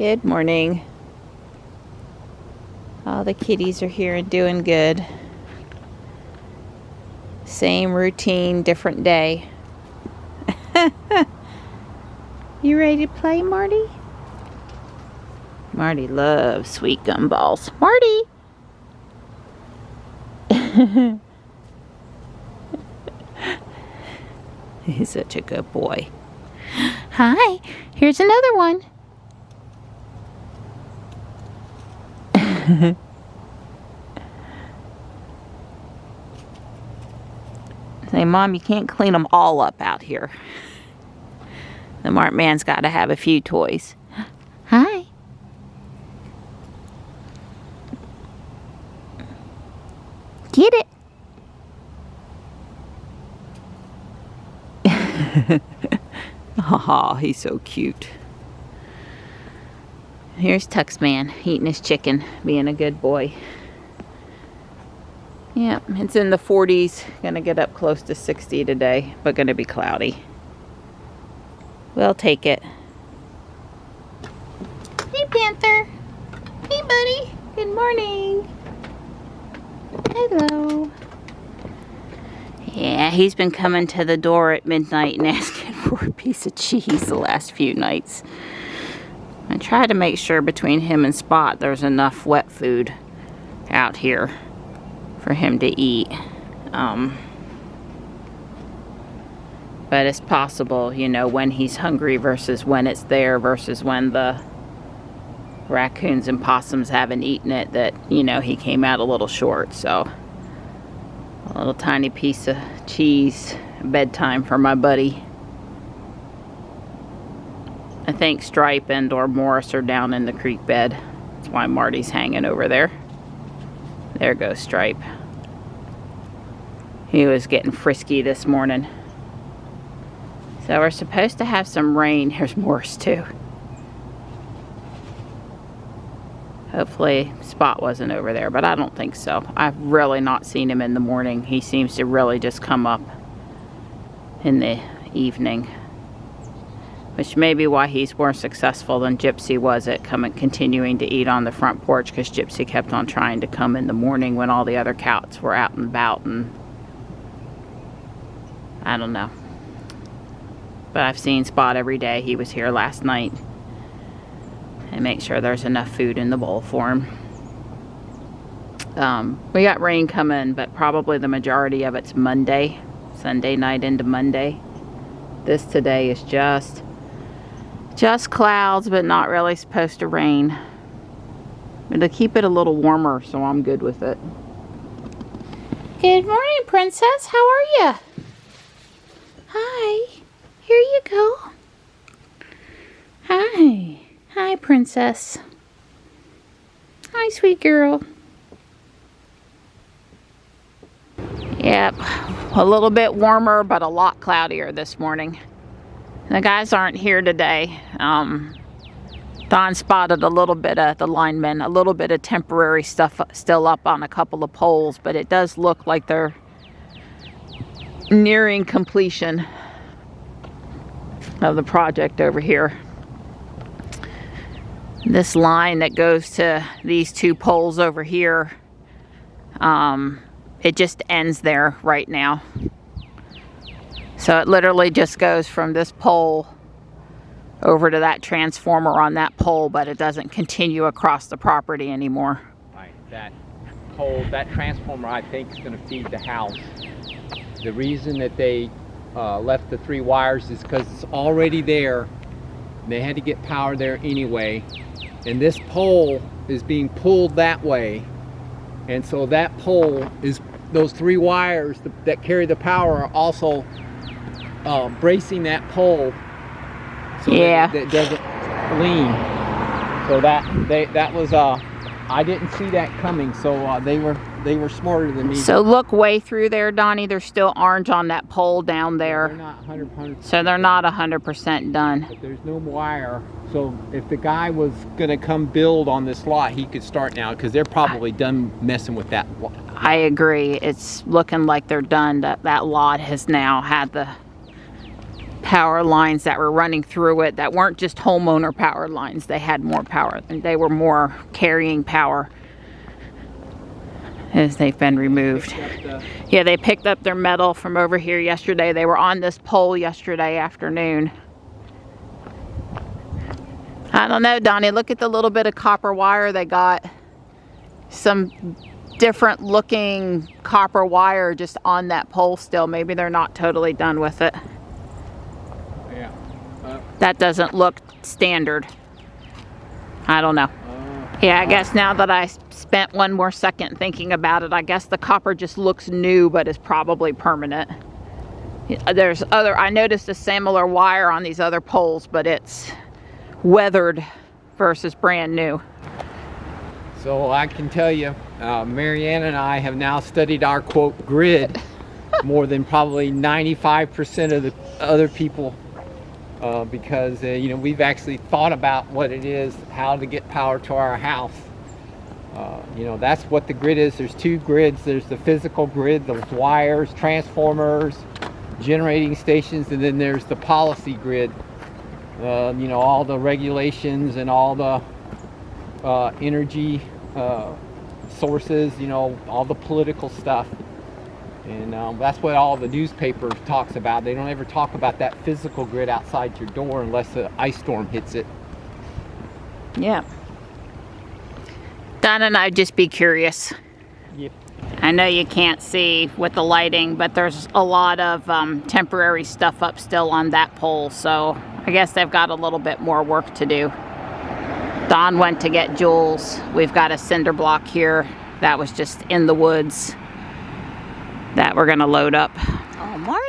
Good morning. All the kitties are here and doing good. Same routine, different day. You ready to play, Marty? Marty loves sweet gumballs. Marty! He's such a good boy. Hi, here's another one. Say, Mom, you can't clean them all up out here. The Mart Man's got to have a few toys. Hi. Get it. Oh, he's so cute. Here's Tux Man eating his chicken, being a good boy. Yep, it's in the 40s. Gonna get up close to 60 today, but gonna be cloudy. We'll take it. Hey, Panther. Hey, buddy. Good morning. Hello. Yeah, he's been coming to the door at midnight and asking for a piece of cheese the last few nights. I try to make sure between him and Spot there's enough wet food out here for him to eat. But it's possible, you know, when he's hungry versus when it's there versus when the raccoons and possums haven't eaten it, that, you know, he came out a little short. So a little tiny piece of cheese, bedtime for my buddy. I think Stripe and or Morris are down in the creek bed. That's why Marty's hanging over there. There goes Stripe. He was getting frisky this morning. So we're supposed to have some rain. Here's Morris too. Hopefully Spot wasn't over there, but I don't think so. I've really not seen him in the morning. He seems to really just come up in the evening, which may be why he's more successful than Gypsy was at continuing to eat on the front porch, because Gypsy kept on trying to come in the morning when all the other cats were out and about, and I don't know. But I've seen Spot every day. He was here last night. And make sure there's enough food in the bowl for him. We got rain coming, but probably the majority of it's Monday. Sunday night into Monday. This today is just clouds, but not really supposed to rain. But to keep it a little warmer, so I'm good with it. Good morning, Princess. How are you? Hi. Here you go. Hi. Hi, Princess. Hi, sweet girl. Yep, a little bit warmer, but a lot cloudier this morning. The guys aren't here today. Don spotted a little bit of the linemen, a little bit of temporary stuff still up on a couple of poles, but it does look like they're nearing completion of the project over here. This line that goes to these two poles over here, it just ends there right now. So it literally just goes from this pole over to that transformer on that pole, but it doesn't continue across the property anymore. Right, that pole, that transformer, I think, is going to feed the house. The reason that they left the 3 wires is because it's already there. They had to get power there anyway. And this pole is being pulled that way. And so that pole is, those 3 wires that carry the power are also bracing that pole so that it doesn't lean. So that was, I didn't see that coming, so they were smarter than me. So look way through there, Donnie. There's still orange on that pole down there. They're not 100%. So they're not 100% done. But there's no wire. So if the guy was gonna come build on this lot, he could start now, because they're probably done messing with that. I agree. It's looking like they're done. That lot has now had the power lines that were running through it that weren't just homeowner power lines. They had more power, and they were more carrying power as they've been removed. Yeah, they picked up their metal from over here yesterday. They were on this pole yesterday afternoon. I don't know, Donnie, look at the little bit of copper wire they got. Some different looking copper wire just on that pole still. Maybe they're not totally done with it. Yeah. That doesn't look standard. I don't know. Yeah, I guess now that I spent one more second thinking about it, I guess the copper just looks new, but is probably permanent. There's other, I noticed a similar wire on these other poles, but it's weathered versus brand new. So I can tell you, Marianne and I have now studied our quote grid more than probably 95% of the other people, because you know, we've actually thought about what it is, how to get power to our house. You know, that's what the grid is. There's two grids. There's the physical grid, those wires, transformers, generating stations, and then there's the policy grid. You know, all the regulations and all the energy sources, you know, all the political stuff. And that's what all the newspaper talks about. They don't ever talk about that physical grid outside your door unless an ice storm hits it. Yeah. Don and I'd just be curious. Yep. I know you can't see with the lighting, but there's a lot of temporary stuff up still on that pole, so I guess they've got a little bit more work to do. Don went to get Jules. We've got a cinder block here that was just in the woods that we're gonna load up. Oh, Marty!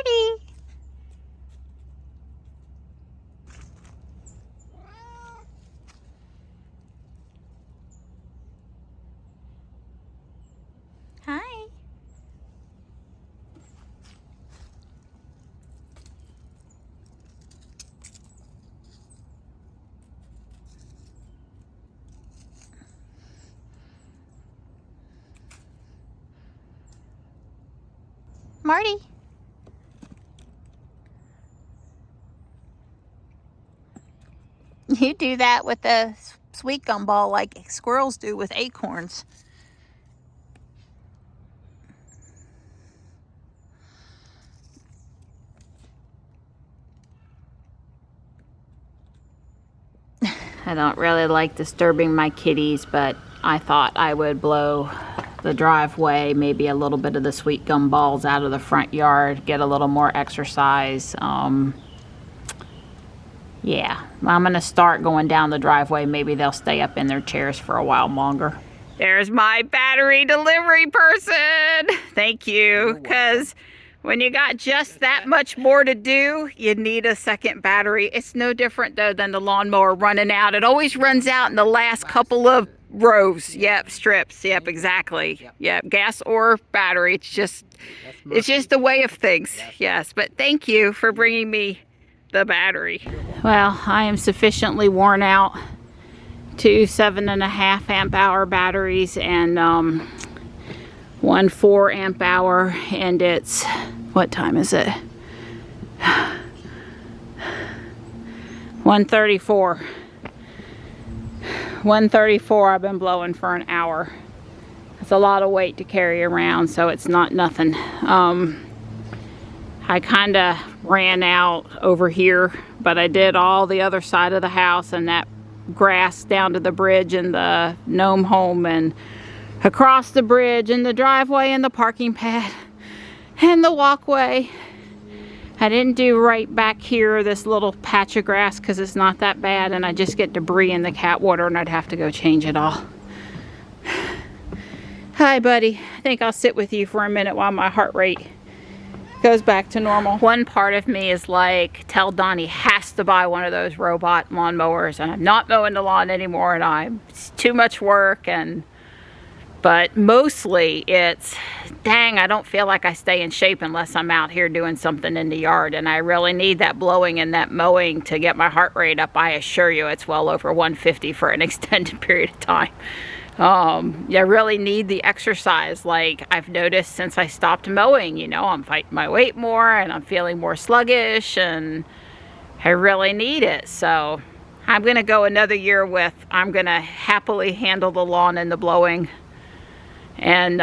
Hi. Marty. You do that with a sweet gum ball like squirrels do with acorns. I don't really like disturbing my kitties, but I thought I would blow the driveway, maybe a little bit of the sweet gum balls out of the front yard, get a little more exercise. Yeah, I'm gonna start going down the driveway. Maybe they'll stay up in their chairs for a while longer. There's my battery delivery person. Thank you, because when you got just that much more to do, you need a second battery. It's no different though than the lawnmower running out. It always runs out in the last couple of rows. Yep, strips. Yep, exactly. Yep, gas or battery. It's just the way of things. Yes, but thank you for bringing me the battery. Well, I am sufficiently worn out. 2 7.5 amp hour batteries and 1 4 amp hour, and it's, what time is it? 1:34. 1:34. I've been blowing for an hour. It's a lot of weight to carry around, so it's not nothing. I kind of ran out over here, but I did all the other side of the house and that grass down to the bridge and the gnome home and across the bridge and the driveway and the parking pad and the walkway. I didn't do right back here, this little patch of grass, because it's not that bad, and I just get debris in the cat water and I'd have to go change it all. Hi, buddy. I think I'll sit with you for a minute while my heart rate goes back to normal. One part of me is like, tell Donnie has to buy one of those robot lawnmowers, and I'm not mowing the lawn anymore, and it's too much work. But mostly it's, dang, I don't feel like I stay in shape unless I'm out here doing something in the yard, and I really need that blowing and that mowing to get my heart rate up. I assure you it's well over 150 for an extended period of time. I really need the exercise. Like, I've noticed since I stopped mowing, you know, I'm fighting my weight more and I'm feeling more sluggish, and I really need it. So I'm going to go another year with, I'm going to happily handle the lawn and the blowing, and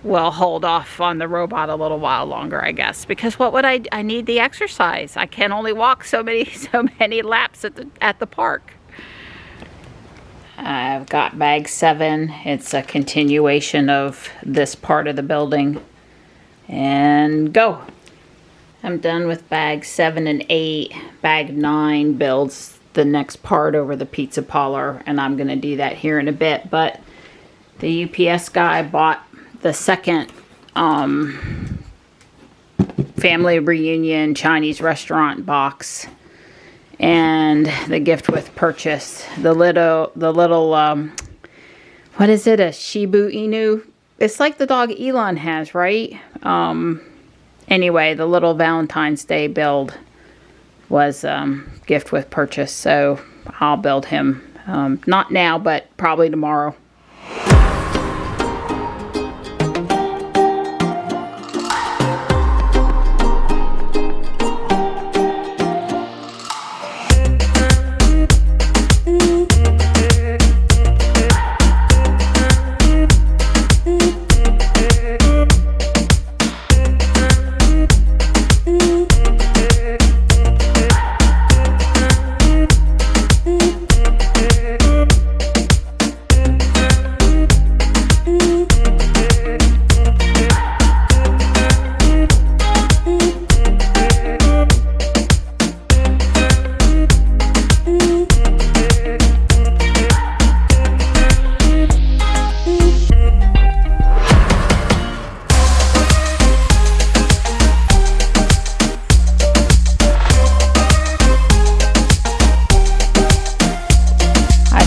we'll hold off on the robot a little while longer, I guess, because what would I need the exercise. I can only walk so many laps at the park. I've got bag 7. It's a continuation of this part of the building. And go. I'm done with bag 7 and 8. Bag 9 builds the next part over the pizza parlor, and I'm going to do that here in a bit. But the UPS guy bought the second family reunion Chinese restaurant box, and the gift with purchase, the little what is it, a Shiba Inu? It's like the dog Elon has, right? Anyway, the little Valentine's Day build was gift with purchase, so I'll build him, not now, but probably tomorrow.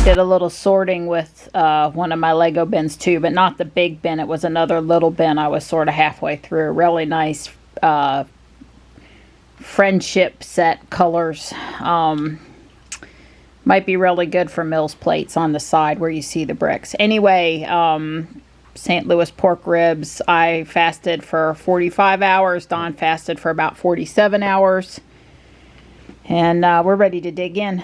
Did a little sorting with one of my Lego bins too, but not the big bin. It was another little bin. I was sort of halfway through. Really nice friendship set colors. Might be really good for Mills plates on the side where you see the bricks. Anyway, St. Louis pork ribs. I fasted for 45 hours. Don fasted for about 47 hours. And we're ready to dig in.